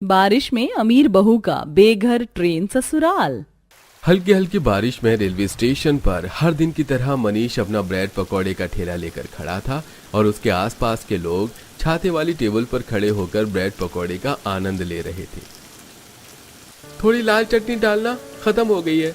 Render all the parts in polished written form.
बारिश में अमीर बहू का बेघर ट्रेन ससुराल। हल्की हल्की बारिश में रेलवे स्टेशन पर हर दिन की तरह मनीष अपना ब्रेड पकौड़े का ठेला लेकर खड़ा था और उसके आसपास के लोग छाते वाली टेबल पर खड़े होकर ब्रेड पकौड़े का आनंद ले रहे थे। थोड़ी लाल चटनी डालना, खत्म हो गई है।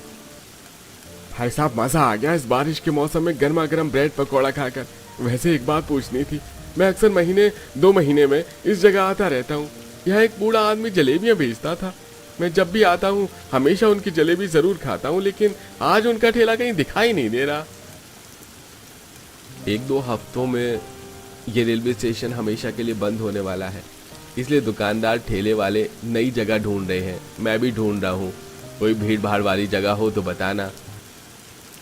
भाई साहब, मजा आ गया इस बारिश के मौसम में गर्मा गर्म ब्रेड पकौड़ा खाकर। वैसे एक बात पूछनी थी, मैं अक्सर महीने 2 महीने में इस जगह आता रहता हूँ। यहाँ एक बूढ़ा आदमी जलेबियाँ बेचता था। मैं जब भी आता हूँ हमेशा उनकी जलेबी जरूर खाता हूँ, लेकिन आज उनका ठेला कहीं दिखाई नहीं दे रहा। 1-2 हफ्तों में ये रेलवे स्टेशन हमेशा के लिए बंद होने वाला है, इसलिए दुकानदार ठेले वाले नई जगह ढूंढ रहे हैं। मैं भी ढूंढ रहा हूँ, कोई भीड़ भाड़ वाली जगह हो तो बताना।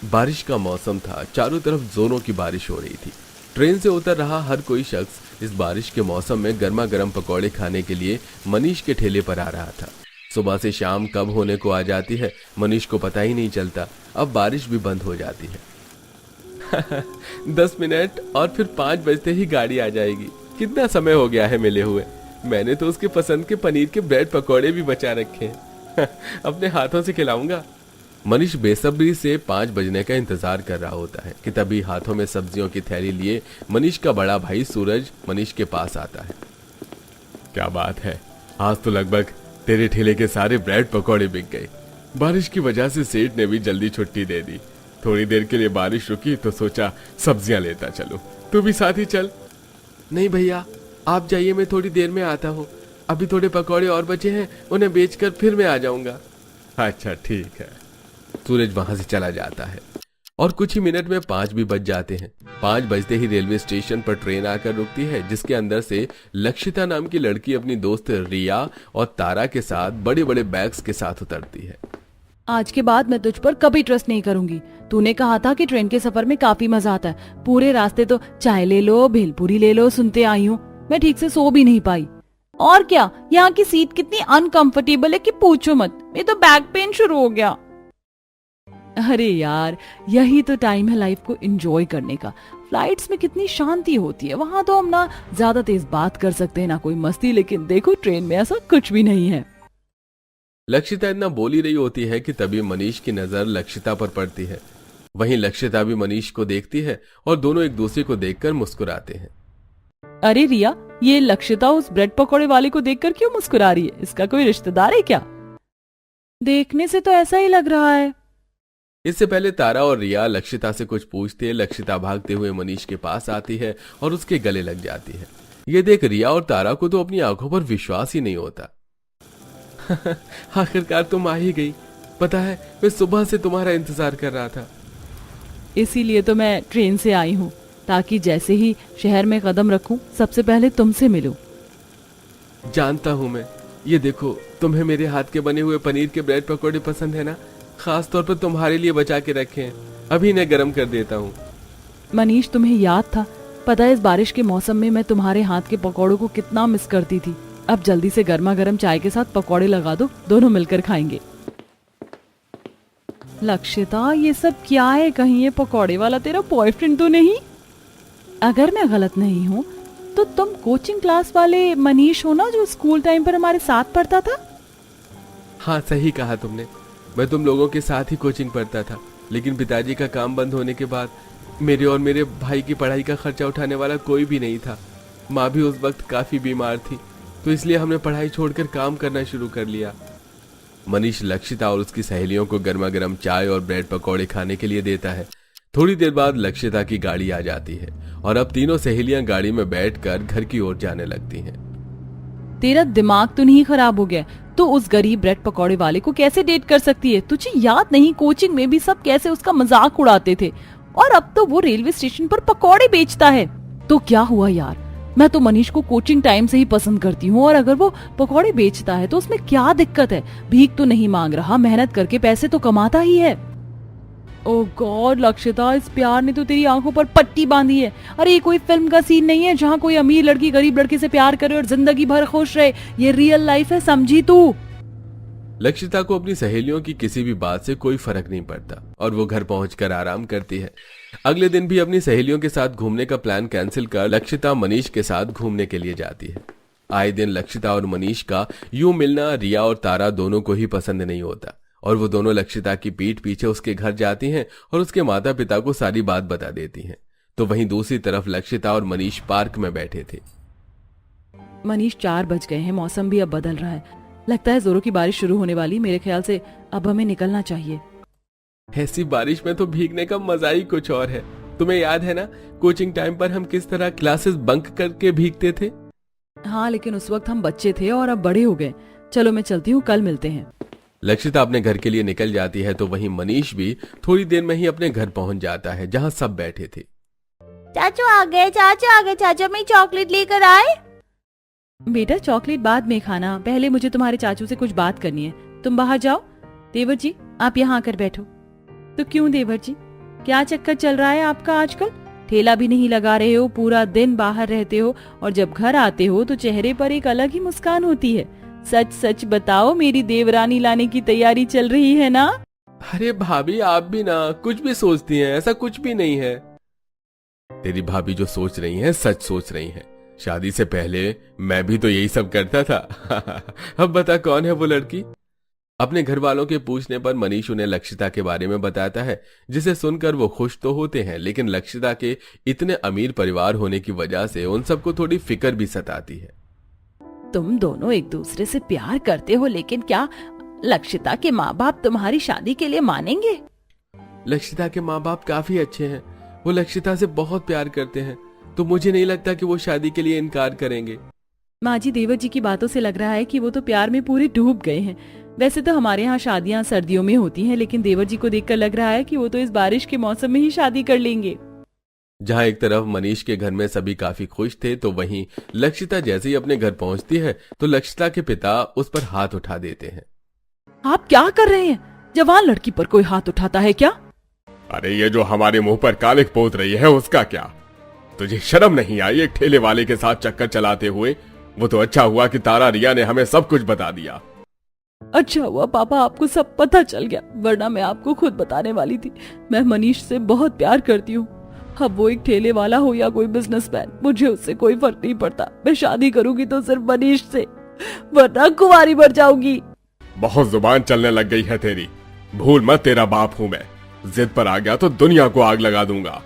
बारिश का मौसम था, चारों तरफ जोरों की बारिश हो रही थी। ट्रेन से उतर रहा हर कोई शख्स इस बारिश के मौसम में गर्मा गर्म पकौड़े खाने के लिए मनीष के ठेले पर आ रहा था। सुबह से शाम कब होने को आ जाती है मनीष को पता ही नहीं चलता। अब बारिश भी बंद हो जाती है। 10 मिनट और फिर 5 बजते ही गाड़ी आ जाएगी। कितना समय हो गया है मिले हुए। मैंने तो उसके पसंद के पनीर के ब्रेड पकौड़े भी बचा रखे हैं। अपने हाथों से खिलाऊंगा। मनीष बेसब्री से 5 बजने का इंतजार कर रहा होता है कि तभी हाथों में सब्जियों की थैली लिए मनीष का बड़ा भाई सूरज मनीष के पास आता है। क्या बात है, आज तो लगभग तेरे ठेले के सारे ब्रेड पकौड़े बिक गए। बारिश की वजह से सेठ ने भी जल्दी छुट्टी दे दी। थोड़ी देर के लिए बारिश रुकी तो सोचा सब्जियां लेता चलो, तू भी साथ ही चल। नहीं भैया, आप जाइए, मैं थोड़ी देर में आता हूँ। अभी थोड़े पकौड़े और बचे हैं, उन्हें बेचकर फिर मैं आ जाऊंगा। अच्छा ठीक है। सूरज वहां से चला जाता है और कुछ ही मिनट में 5 भी बज जाते हैं। 5 बजते ही रेलवे स्टेशन पर ट्रेन आकर रुकती है, जिसके अंदर से लक्षिता नाम की लड़की अपनी दोस्त रिया और तारा के साथ बड़े बड़े बैग्स के साथ उतरती है। आज के बाद मैं तुझ पर कभी ट्रस्ट नहीं करूंगी। तूने कहा था कि ट्रेन के सफर में काफी मजा आता है। पूरे रास्ते तो चाय ले लो, भेलपूरी ले लो सुनते आई हूँ। मैं ठीक से सो भी नहीं पाई। और क्या, यहाँ की सीट कितनी अनकंफर्टेबल है कि पूछो मत। मेरे तो बैक पेन शुरू हो गया। अरे यार, यही तो टाइम है लाइफ को एंजॉय करने का। फ्लाइट्स में कितनी शांति होती है। वहां तो हम ना ज्यादा तेज बात कर सकते हैं, ना कोई मस्ती, लेकिन देखो ट्रेन में ऐसा कुछ भी नहीं है। लक्षिता इतना बोल ही रही होती है कि तभी मनीष की नजर लक्षिता पर पड़ती है। वहीं लक्षिता भी मनीष को देखती है और दोनों एक दूसरे को देखकर मुस्कुराते हैं। अरे रिया, ये लक्षिता उस ब्रेड पकौड़े वाले को देखकर क्यों मुस्कुरा रही है? इसका कोई रिश्तेदार है क्या? देखने से तो ऐसा ही लग रहा है। इससे पहले तारा और रिया लक्षिता से कुछ पूछते, लक्षिता भागते हुए मनीष के पास आती है और उसके गले लग जाती है। ये देख रिया और तारा को तो अपनी आंखों पर विश्वास ही नहीं होता। आखिरकार तुम आ ही गई। पता है, मैं सुबह से तुम्हारा इंतजार कर रहा था। इसीलिए तो मैं ट्रेन से आई हूँ, ताकि जैसे ही शहर में कदम रखूं सबसे पहले तुमसे मिलूं। जानता हूं मैं। ये देखो, तुम्हें मेरे हाथ के बने हुए पनीर के ब्रेड पकौड़े पसंद है ना? खास तौर पर तुम्हारे लिए बचा के रखे हैं। अभी इन्हें गर्म कर देता हूँ। मनीष, तुम्हें याद था? पता है इस बारिश के मौसम में मैं तुम्हारे हाथ के पकौड़ों को कितना मिस करती थी। अब जल्दी से गर्मा गर्म चाय के साथ पकौड़े लगा दो, दोनों मिलकर खाएंगे। लक्षिता, ये सब क्या है? कहीं ये पकौड़े वाला तेरा बॉयफ्रेंड तो नहीं? अगर मैं गलत नहीं हूँ तो तुम कोचिंग क्लास वाले मनीष हो ना, जो स्कूल टाइम पर हमारे साथ पढ़ता था? हाँ, सही कहा तुमने। मैं तुम लोगों के साथ ही कोचिंग पढ़ता था, लेकिन पिताजी का काम बंद होने के बाद मेरे और मेरे भाई की पढ़ाई का खर्चा उठाने वाला कोई भी नहीं था। माँ भी उस वक्त काफी बीमार थी, तो इसलिए हमने पढ़ाई छोड़कर काम करना शुरू कर लिया। मनीष लक्षिता और उसकी सहेलियों को गर्मा गर्म चाय और ब्रेड पकौड़े खाने के लिए देता है। थोड़ी देर बाद लक्षिता की गाड़ी आ जाती है और अब तीनों सहेलियां गाड़ी में बैठकर घर की ओर जाने लगती हैं। तेरा दिमाग तो नहीं खराब हो गया? तो उस गरीब ब्रेड पकौड़े वाले को कैसे डेट कर सकती है? तुझे याद नहीं कोचिंग में भी सब कैसे उसका मजाक उड़ाते थे, और अब तो वो रेलवे स्टेशन पर पकौड़े बेचता है। तो क्या हुआ यार, मैं तो मनीष को कोचिंग टाइम से ही पसंद करती हूँ, और अगर वो पकौड़े बेचता है तो उसमें क्या दिक्कत है? भीख तो नहीं मांग रहा, मेहनत करके पैसे तो कमाता ही है। ओह गॉड लक्षिता, इस प्यार ने तो तेरी आंखों पर पट्टी बांधी है। अरे ये कोई फिल्म का सीन नहीं है जहाँ कोई अमीर लड़की गरीब लड़के से प्यार करे और जिंदगी भर खुश रहे। ये रियल लाइफ है, समझी तू? लक्षिता को अपनी सहेलियों की किसी भी बात से कोई फर्क नहीं पड़ता और वो घर पहुंचकर आराम करती है। अगले दिन भी अपनी सहेलियों के साथ घूमने का प्लान कैंसिल कर लक्षिता मनीष के साथ घूमने के लिए जाती है। आए दिन लक्षिता और मनीष का यूं मिलना रिया और तारा दोनों को ही पसंद नहीं होता और वो दोनों लक्षिता की पीठ पीछे उसके घर जाती हैं और उसके माता पिता को सारी बात बता देती हैं। तो वहीं दूसरी तरफ लक्षिता और मनीष पार्क में बैठे थे। मनीष 4 बज गए हैं, मौसम भी अब बदल रहा है, लगता है जोरों की बारिश शुरू होने वाली। मेरे ख्याल से अब हमें निकलना चाहिए। ऐसी बारिश में तो भीगने का मजा ही कुछ और है। तुम्हें याद है ना कोचिंग टाइम पर हम किस तरह क्लासेस बंक करके भीगते थे? हाँ, लेकिन उस वक्त हम बच्चे थे और अब बड़े हो गए। चलो मैं चलती हूँ, कल मिलते हैं। लक्षिता अपने घर के लिए निकल जाती है तो वहीं मनीष भी थोड़ी देर में ही अपने घर पहुंच जाता है जहां सब बैठे थे। चाचू आ गए, चाचू आ गए, चाचू मैं चॉकलेट लेकर आए। बेटा चॉकलेट बाद में खाना, पहले मुझे तुम्हारे चाचू से कुछ बात करनी है। तुम बाहर जाओ। देवर जी आप यहाँ आकर बैठो। तो क्यों देवर जी, क्या चक्कर चल रहा है आपका आजकल? ठेला भी नहीं लगा रहे हो, पूरा दिन बाहर रहते हो और जब घर आते हो तो चेहरे पर एक अलग ही मुस्कान होती है। सच सच बताओ, मेरी देवरानी लाने की तैयारी चल रही है ना? अरे भाभी आप भी ना कुछ भी सोचती हैं, ऐसा कुछ भी नहीं है। तेरी भाभी जो सोच रही हैं सच सोच रही हैं। शादी से पहले मैं भी तो यही सब करता था। अब बता कौन है वो लड़की? अपने घर वालों के पूछने पर मनीष उन्हें लक्षिता के बारे में बताता है, जिसे सुनकर वो खुश तो होते हैं लेकिन लक्षिता के इतने अमीर परिवार होने की वजह से उन सबको थोड़ी फिक्र भी सताती है। तुम दोनों एक दूसरे से प्यार करते हो, लेकिन क्या लक्षिता के माँ बाप तुम्हारी शादी के लिए मानेंगे? लक्षिता के माँ बाप काफी अच्छे हैं, वो लक्षिता से बहुत प्यार करते हैं, तो मुझे नहीं लगता कि वो शादी के लिए इनकार करेंगे। माँ जी, देवर जी की बातों से लग रहा है कि वो तो प्यार में पूरे डूब गए हैं। वैसे तो हमारे यहाँ शादियाँ सर्दियों में होती हैं, लेकिन देवर जी को देखकर लग रहा है कि वो तो इस बारिश के मौसम में ही शादी कर लेंगे। जहाँ एक तरफ मनीष के घर में सभी काफी खुश थे तो वहीं लक्षिता जैसे ही अपने घर पहुंचती है तो लक्षिता के पिता उस पर हाथ उठा देते हैं। आप क्या कर रहे हैं? जवान लड़की पर कोई हाथ उठाता है क्या? अरे ये जो हमारे मुंह पर कालिक पोत रही है उसका क्या? तुझे शर्म नहीं आई एक ठेले वाले के साथ चक्कर चलाते हुए? वो तो अच्छा हुआ कि तारा रिया ने हमें सब कुछ बता दिया। अच्छा हुआ पापा आपको सब पता चल गया, वरना मैं आपको खुद बताने वाली थी। मैं मनीष से बहुत प्यार करती हूँ। अब वो एक ठेले वाला हो या कोई बिजनेसमैन, मुझे उससे कोई फर्क नहीं पड़ता। मैं शादी करूंगी तो सिर्फ मनीष से, वरना कुंवारी मर जाऊंगी। बहुत जुबान चलने लग गई है तेरी। भूल मत तेरा बाप हूँ मैं। जिद पर आ गया तो दुनिया को आग लगा दूंगा।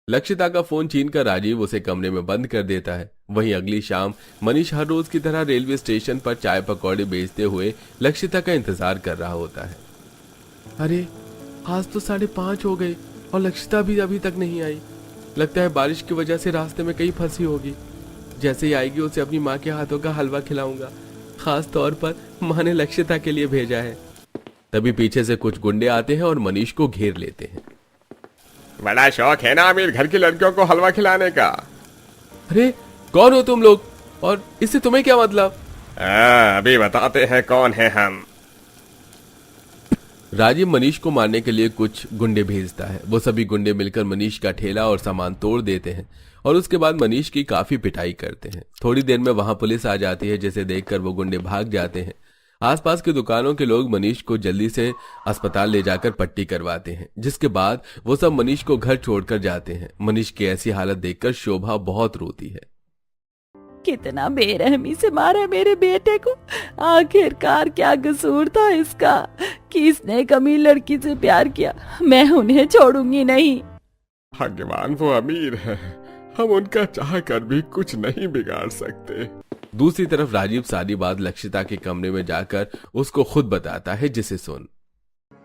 लक्षिता का फोन छीनकर राजीव उसे कमरे में बंद कर देता है। वहीं अगली शाम मनीष हर रोज की तरह रेलवे स्टेशन पर चाय पकौड़े बेचते हुए लक्षिता का इंतजार कर रहा होता है। अरे आज तो 5:30 हो गए और लक्षिता भी अभी तक नहीं आई। लगता है बारिश की वजह से रास्ते में कहीं फंसी होगी। जैसे ही आएगी उसे अपनी माँ के हाथों का हलवा खिलाऊंगा। खास तौर पर माँ ने लक्षिता के लिए भेजा है। तभी पीछे से कुछ गुंडे आते हैं और मनीष को घेर लेते हैं। बड़ा शौक है ना अमीर घर की लड़कियों को हलवा खिलाने का। अरे कौन हो तुम लोग और इससे तुम्हें क्या मतलब? अभी बताते हैं कौन है हम। राजीव मनीष को मारने के लिए कुछ गुंडे भेजता है। वो सभी गुंडे मिलकर मनीष का ठेला और सामान तोड़ देते हैं और उसके बाद मनीष की काफी पिटाई करते हैं। थोड़ी देर में वहां पुलिस आ जाती है, जिसे देखकर वो गुंडे भाग जाते हैं। आसपास की दुकानों के लोग मनीष को जल्दी से अस्पताल ले जाकर पट्टी करवाते हैं, जिसके बाद वो सब मनीष को घर छोड़कर जाते हैं। मनीष की ऐसी हालत देखकर शोभा बहुत रोती है। कितना बेरहमी से मारा मेरे बेटे को। आखिरकार क्या कसूर था इसका कि इसने एक अमीर लड़की से प्यार किया। मैं उन्हें छोड़ूंगी नहीं। भगवान वो अमीर है, हम उनका चाह कर भी कुछ नहीं बिगाड़ सकते। दूसरी तरफ राजीव सारी बात लक्षिता के कमरे में जाकर उसको खुद बताता है, जिसे सुन।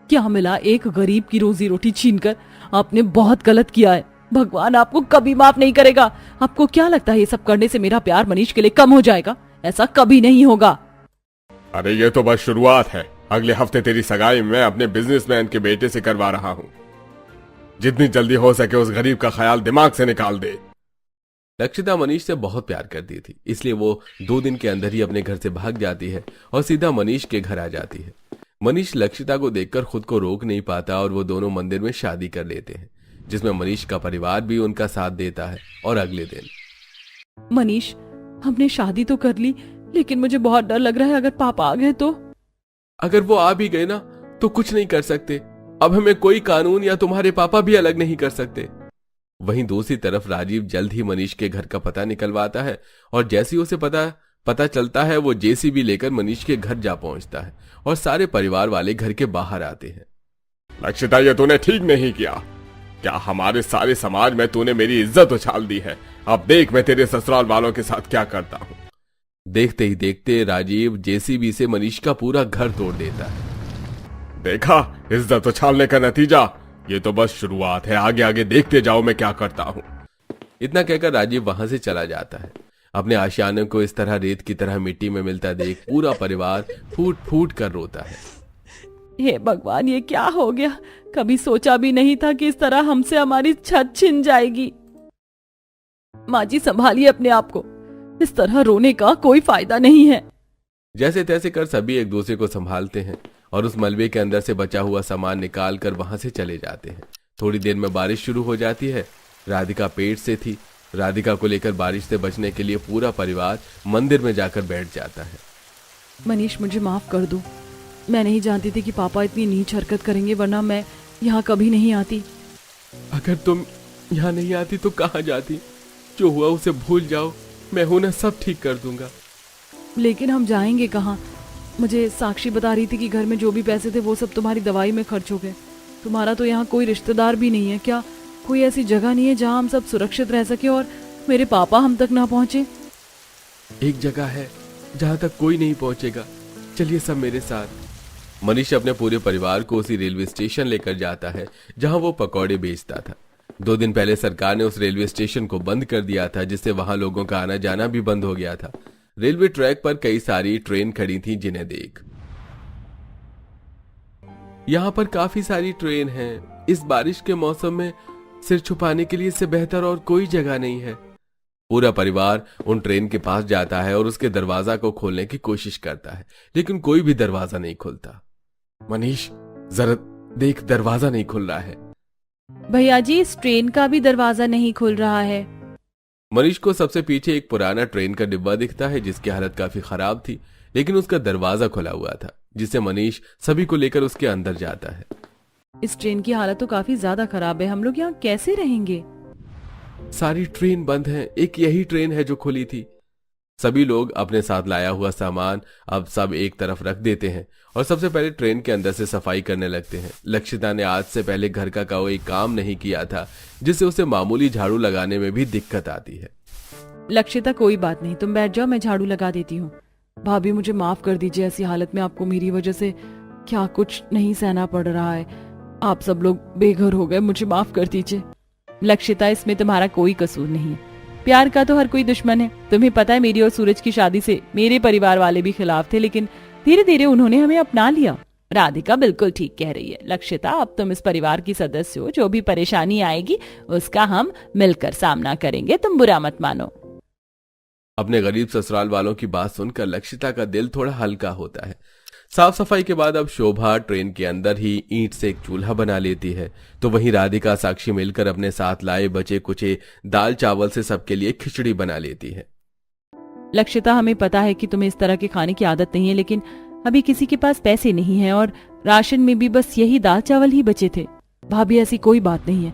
क्या मिला एक गरीब की रोजी रोटी छीनकर? आपने बहुत गलत किया है। भगवान आपको कभी माफ नहीं करेगा। आपको क्या लगता है ये सब करने से मेरा प्यार मनीष के लिए कम हो जाएगा? ऐसा कभी नहीं होगा। अरे ये तो बस शुरुआत है। अगले हफ्ते तेरी सगाई मैं अपने बिजनेसमैन के बेटे से करवा रहा हूँ। जितनी जल्दी हो सके उस गरीब का ख्याल दिमाग से निकाल दे। लक्षिता मनीष से बहुत प्यार करती थी, इसलिए वो 2 दिन के अंदर ही अपने घर से भाग जाती है और सीधा मनीष के घर आ जाती है। मनीष लक्षिता को देखकर खुद को रोक नहीं पाता और वो दोनों मंदिर में शादी कर लेते हैं, जिसमें मनीष का परिवार भी उनका साथ देता है। और अगले दिन मनीष, हमने शादी तो कर ली, लेकिन मुझे बहुत डर लग रहा है अगर पापा आ गए तो। अगर वो आ भी गए ना तो कुछ नहीं कर सकते। अब हमें कोई कानून या तुम्हारे पापा भी अलग नहीं कर सकते। वहीं दूसरी तरफ राजीव जल्द ही मनीष के घर का पता निकलवाता है और जैसे ही उसे पता पता चलता है वो जेसीबी लेकर मनीष के घर जा पहुंचता है और सारे परिवार वाले घर के बाहर आते हैं। लक्षिता, ये तूने ठीक नहीं किया। क्या हमारे सारे समाज में तूने मेरी इज्जत उछाल दी है। अब देख मैं तेरे ससुराल वालों के साथ क्या करता हूँ। देखते ही देखते राजीव जेसीबी से मनीष का पूरा घर तोड़ देता है। देखा इज्जत उछालने का नतीजा। ये तो बस शुरुआत है, आगे आगे देखते जाओ मैं क्या करता हूँ। इतना कहकर राजीव वहां से चला जाता है। अपने आशियाने को इस तरह रेत की तरह मिट्टी में मिलता देख पूरा परिवार फूट फूट कर रोता है। हे भगवान, ये क्या हो गया। कभी सोचा भी नहीं था कि इस तरह हमसे हमारी छत छिन जाएगी। माँ जी, संभालिए अपने आप को। इस तरह रोने का कोई फायदा नहीं है। जैसे तैसे कर सभी एक दूसरे को संभालते हैं और उस मलबे के अंदर से बचा हुआ सामान निकाल कर वहां से चले जाते हैं। थोड़ी देर में बारिश शुरू हो जाती है। राधिका पेट से थी। राधिका को लेकर बारिश से बचने के लिए पूरा परिवार मंदिर में जाकर बैठ जाता है। मनीष, मुझे माफ कर दो। मैं नहीं जानती थी कि पापा इतनी नीच हरकत करेंगे, वरना मैं यहाँ कभी नहीं आती। अगर तुम यहाँ नहीं आती तो कहाँ जाती। जो हुआ उसे भूल जाओ, मैं हूं ना, सब ठीक कर दूंगा। लेकिन हम जाएंगे कहाँ? मुझे साक्षी बता रही थी कि घर में जो भी पैसे थे वो सब तुम्हारी दवाई में खर्च हो गए। तुम्हारा तो यहाँ कोई रिश्तेदार भी नहीं है क्या? कोई ऐसी जगह नहीं है जहाँ हम सब सुरक्षित रह सके और मेरे पापा हम तक ना पहुँचे? एक जगह है जहाँ तक कोई नहीं पहुँचेगा। चलिए सब मेरे साथ। मनीष अपने पूरे परिवार को उसी रेलवे स्टेशन लेकर जाता है जहां वो पकौड़े बेचता था। 2 दिन पहले सरकार ने उस रेलवे स्टेशन को बंद कर दिया था, जिससे वहां लोगों का आना जाना भी बंद हो गया था। रेलवे ट्रैक पर कई सारी ट्रेन खड़ी थी जिन्हें देख यहाँ पर काफी सारी ट्रेन हैं। इस बारिश के मौसम में सिर छुपाने के लिए इससे बेहतर और कोई जगह नहीं है। पूरा परिवार उन ट्रेन के पास जाता है और उसके दरवाजा को खोलने की कोशिश करता है, लेकिन कोई भी दरवाजा नहीं खुलता। मनीष, जरा देख, दरवाजा नहीं खुल रहा है। भैया जी, इस ट्रेन का भी दरवाजा नहीं खुल रहा है। मनीष को सबसे पीछे एक पुराना ट्रेन का डिब्बा दिखता है जिसकी हालत काफी खराब थी, लेकिन उसका दरवाजा खुला हुआ था, जिससे मनीष सभी को लेकर उसके अंदर जाता है। इस ट्रेन की हालत तो काफी ज्यादा खराब है। हम लोग यहाँ कैसे रहेंगे? सारी ट्रेन बंद है, एक यही ट्रेन है जो खुली थी। सभी लोग अपने साथ लाया हुआ सामान अब सब एक तरफ रख देते हैं और सबसे पहले ट्रेन के अंदर से सफाई करने लगते हैं। लक्षिता ने आज से पहले घर का कोई काम नहीं किया था, जिससे उसे मामूली झाड़ू लगाने में भी दिक्कत आती है। लक्षिता, कोई बात नहीं, तुम बैठ जाओ, मैं झाड़ू लगा देती हूँ। भाभी, मुझे माफ कर दीजिए। ऐसी हालत में आपको मेरी वजह से क्या कुछ नहीं सहना पड़ रहा है। आप सब लोग बेघर हो गए, मुझे माफ कर दीजिए। लक्षिता, इसमें तुम्हारा कोई कसूर नहीं है। प्यार का तो हर कोई दुश्मन है। तुम्हें पता है, मेरी और सूरज की शादी से मेरे परिवार वाले भी खिलाफ थे, लेकिन धीरे धीरे उन्होंने हमें अपना लिया। राधिका बिल्कुल ठीक कह रही है। लक्षिता, अब तुम इस परिवार की सदस्य हो। जो भी परेशानी आएगी उसका हम मिलकर सामना करेंगे, तुम बुरा मत मानो। अपने गरीब ससुराल वालों की बात सुनकर लक्षिता का दिल थोड़ा हल्का होता है। साफ सफाई के बाद अब शोभा ट्रेन के अंदर ही ईंट से एक चूल्हा बना लेती है, तो वहीं राधिका साक्षी मिलकर अपने साथ लाए बचे कुचे दाल चावल से सबके लिए खिचड़ी बना लेती है। लक्षिता, हमें पता है कि तुम्हें इस तरह के खाने की आदत नहीं है, लेकिन अभी किसी के पास पैसे नहीं है और राशन में भी बस यही दाल चावल ही बचे थे। भाभी, ऐसी कोई बात नहीं है।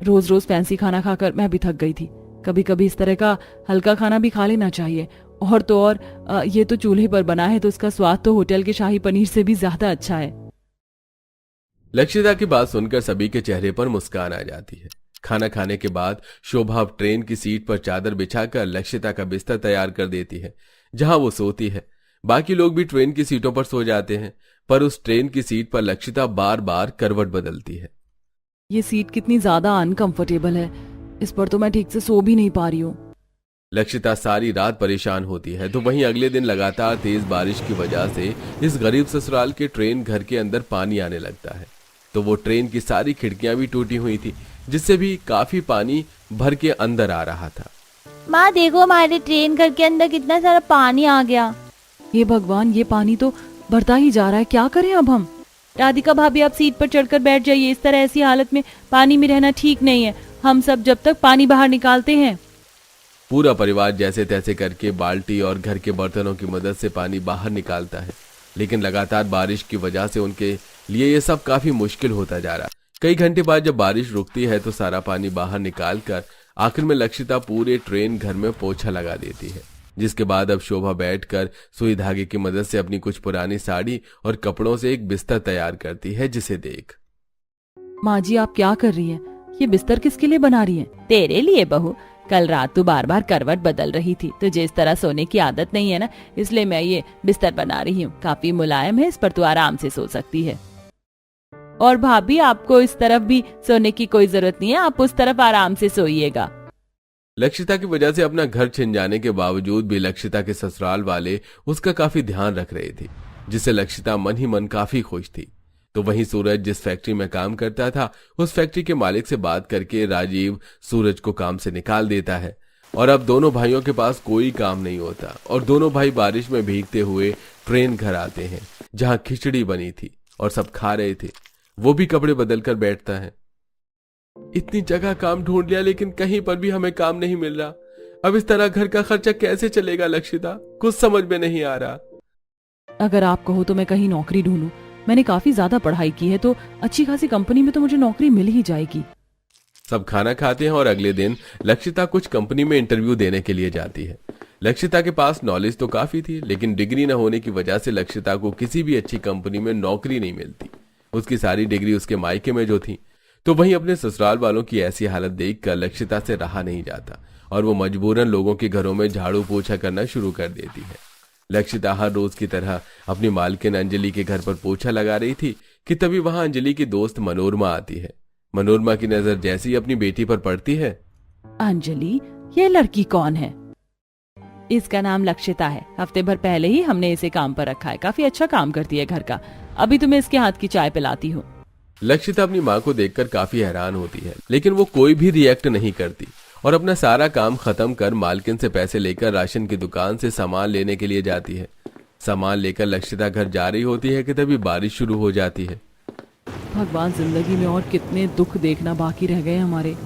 रोज रोज फैंसी खाना खाकर मैं भी थक गई थी। कभी कभी इस तरह का हल्का खाना भी खा लेना चाहिए। और तो और ये तो चूल्हे पर बना है, तो इसका स्वाद तो होटल के शाही पनीर से भी ज्यादा अच्छा है। लक्षिता की बात सुनकर सभी के चेहरे पर मुस्कान आ जाती है। खाना खाने के बाद शोभा अब ट्रेन की सीट पर चादर बिछाकर लक्षिता का बिस्तर तैयार कर देती है, जहां वो सोती है। बाकी लोग भी ट्रेन की सीटों पर सो जाते हैं, पर उस ट्रेन की सीट पर लक्षिता बार बार करवट बदलती है। ये सीट कितनी ज्यादा अनकंफर्टेबल है, इस पर तो मैं ठीक से सो भी नहीं पा रही हूँ। लक्षिता सारी रात परेशान होती है, तो वहीं अगले दिन लगातार तेज बारिश की वजह से इस गरीब ससुराल के ट्रेन घर के अंदर पानी आने लगता है। तो वो ट्रेन की सारी खिड़कियां भी टूटी हुई थी, जिससे भी काफी पानी भर के अंदर आ रहा था। माँ देखो, हमारे ट्रेन घर के अंदर कितना सारा पानी आ गया। हे भगवान, ये पानी तो बढ़ता ही जा रहा है। क्या करें अब हम? राधिका भाभी, आप सीट पर चढ़कर बैठ जाइए। इस तरह ऐसी हालत में पानी में रहना ठीक नहीं है। हम सब जब तक पानी बाहर निकालते हैं। पूरा परिवार जैसे तैसे करके बाल्टी और घर के बर्तनों की मदद से पानी बाहर निकालता है, लेकिन लगातार बारिश की वजह से उनके लिए ये सब काफी मुश्किल होता जा रहा है। कई घंटे बाद जब बारिश रुकती है तो सारा पानी बाहर निकालकर आखिर में लक्षिता पूरे ट्रेन घर में पोछा लगा देती है। जिसके बाद अब शोभा बैठकर सुई धागे की मदद से अपनी कुछ पुरानी साड़ी और कपड़ों से एक बिस्तर तैयार करती है, जिसे देख माँ जी आप क्या कर रही हैं? ये बिस्तर किसके लिए बना रही हैं? तेरे लिए बहू। कल रात तू बार बार करवट बदल रही थी, तुझे इस तरह सोने की आदत नहीं है ना, इसलिए मैं ये बिस्तर बना रही हूँ। काफी मुलायम है, इस पर तू आराम से सो सकती है। और भाभी आपको इस तरफ भी सोने की कोई जरूरत नहीं है, आप उस तरफ आराम से सोइएगा। लक्षिता की वजह से अपना घर छिन जाने के बावजूद भी लक्षिता के ससुराल वाले उसका काफी ध्यान रख रहे थे, जिससे लक्षिता मन ही मन काफी खुश थी। तो वहीं सूरज जिस फैक्ट्री में काम करता था, उस फैक्ट्री के मालिक से बात करके राजीव सूरज को काम से निकाल देता है। और अब दोनों भाइयों के पास कोई काम नहीं होता और दोनों भाई बारिश में भीगते हुए ट्रेन घर आते हैं, जहां खिचड़ी बनी थी और सब खा रहे थे। वो भी कपड़े बदल कर बैठता है। इतनी जगह काम ढूंढ लिया, लेकिन कहीं पर भी हमें काम नहीं मिल रहा। अब इस तरह घर का खर्चा कैसे चलेगा लक्षिता? कुछ समझ में नहीं आ रहा। अगर आप कहो तो मैं कहीं नौकरी ढूंढूं। मैंने काफी ज्यादा पढ़ाई की है, तो अच्छी खासी कंपनी में तो मुझे नौकरी मिल ही जाएगी। सब खाना खाते हैं और अगले दिन लक्षिता कुछ कंपनी में इंटरव्यू देने के लिए जाती है। लक्षिता के पास नॉलेज तो काफी थी, लेकिन डिग्री न होने की वजह से लक्षिता को किसी भी अच्छी कंपनी में नौकरी नहीं मिलती। उसकी सारी डिग्री उसके मायके में जो थी। तो वहीं अपने ससुराल वालों की ऐसी हालत देखकर लक्षिता से रहा नहीं जाता और वो मजबूरन लोगों के घरों में झाड़ू पोछा करना शुरू कर देती है। लक्षिता हर रोज की तरह अपनी मालकिन अंजलि के घर पर पोछा लगा रही थी कि तभी वहां अंजलि की दोस्त मनोरमा आती है। मनोरमा की नजर जैसे ही अपनी बेटी पर पड़ती है। अंजलि, ये लड़की कौन है? इसका नाम लक्षिता है। हफ्ते भर पहले ही हमने इसे काम पर रखा है। काफी अच्छा काम करती है घर का। अभी तुम्हें इसके हाथ की चाय पिलाती हूँ। लक्षिता अपनी माँ को देखकर काफी हैरान होती है, लेकिन वो कोई भी रिएक्ट नहीं करती और अपना सारा काम खत्म कर मालकिन से पैसे लेकर राशन की दुकान से सामान लेने के लिए जाती है। सामान लेकर लक्षिता घर जा रही होती है कि तभी बारिश शुरू हो जाती है। भगवान, जिंदगी में और कितने दुख देखना बाकी रह गए हमारे।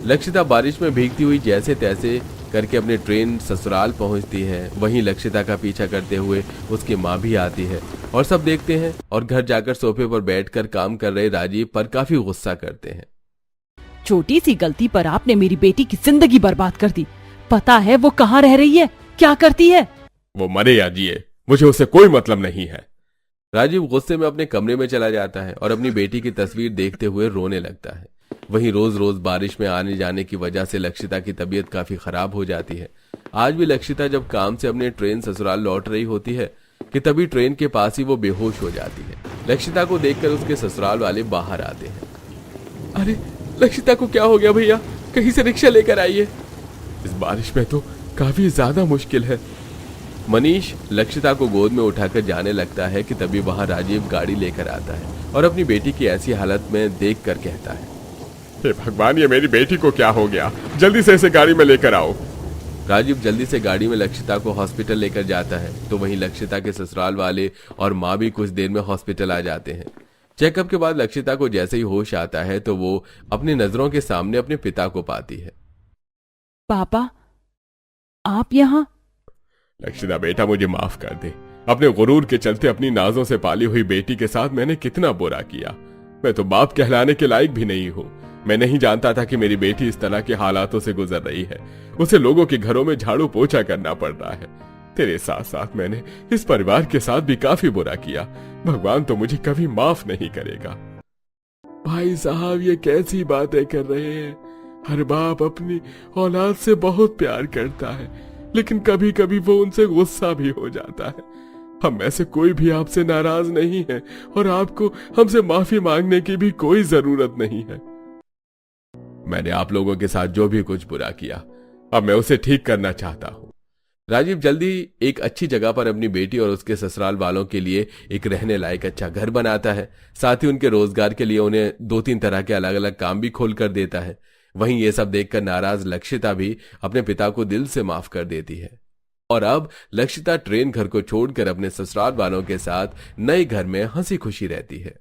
लक्षिता बारिश में भीगती हुई जैसे तैसे करके अपनी ट्रेन ससुराल पहुंचती है। वहीं लक्षिता का पीछा करते हुए उसकी माँ भी आती है और सब देखते हैं और घर जाकर सोफे पर बैठकर काम कर रहे राजीव पर काफी गुस्सा करते हैं। छोटी सी गलती पर आपने मेरी बेटी की जिंदगी बर्बाद कर दी। पता है वो कहाँ रह रही है, क्या करती है? वो मरे या जिए, मुझे उससे कोई मतलब नहीं है। राजीव गुस्से में अपने कमरे में चला जाता है और अपनी बेटी की तस्वीर देखते हुए रोने लगता है। वहीं रोज रोज बारिश में आने जाने की वजह से लक्षिता की तबीयत काफी खराब हो जाती है। आज भी लक्षिता जब काम से अपनी ट्रेन ससुराल लौट रही होती है कि तभी ट्रेन के पास ही वो बेहोश हो जाती है। लक्षिता को देखकर उसके ससुराल वाले बाहर आते हैं। अरे लक्षिता को क्या हो गया भैया? कहीं से रिक्शा लेकर आइए। इस बारिश में तो काफी ज्यादा मुश्किल है। मनीष लक्षिता को गोद में उठाकर जाने लगता है कि तभी वहां राजीव गाड़ी लेकर आता है और अपनी बेटी की ऐसी हालत में देखकर कहता है, हे भगवान, ये मेरी बेटी को क्या हो गया? जल्दी से इसे गाड़ी में लेकर आओ। राजीव जल्दी से गाड़ी में लक्षिता को हॉस्पिटल लेकर जाता है। तो वहीं लक्षिता के ससुराल वाले और माँ भी कुछ देर में हॉस्पिटल आ जाते हैं। चेकअप के बाद लक्षिता को जैसे ही होश आता है तो वो अपनी नजरों के सामने अपने पिता को पाती है। पापा, आप यहाँ? लक्षिता बेटा, मुझे माफ कर दे। अपने गुरूर के चलते अपनी नाजों से पाली हुई बेटी के साथ मैंने कितना बुरा किया। मैं तो बाप कहलाने के लायक भी नहीं हूँ। मैं नहीं जानता था कि मेरी बेटी इस तरह के हालातों से गुजर रही है। उसे लोगों के घरों में झाड़ू पोछा करना पड़ रहा है। तेरे साथ साथ मैंने इस परिवार के साथ भी काफी बुरा किया। भगवान तो मुझे कभी माफ नहीं करेगा। भाई साहब, ये कैसी बातें कर रहे हैं? हर बाप अपनी औलाद से बहुत प्यार करता है, लेकिन कभी कभी वो उनसे गुस्सा भी हो जाता है। हम में से कोई भी आपसे नाराज नहीं है और आपको हमसे माफी मांगने की भी कोई जरूरत नहीं है। मैंने आप लोगों के साथ जो भी कुछ बुरा किया, अब मैं उसे ठीक करना चाहता हूँ। राजीव जल्दी एक अच्छी जगह पर अपनी बेटी और उसके ससुराल वालों के लिए एक रहने लायक अच्छा घर बनाता है। साथ ही उनके रोजगार के लिए उन्हें 2-3 तरह के अलग अलग काम भी खोल कर देता है। वहीं ये सब देखकर नाराज लक्षिता भी अपने पिता को दिल से माफ कर देती है। और अब लक्षिता ट्रेन घर को छोड़कर अपने ससुराल वालों के साथ नए घर में हंसी खुशी रहती है।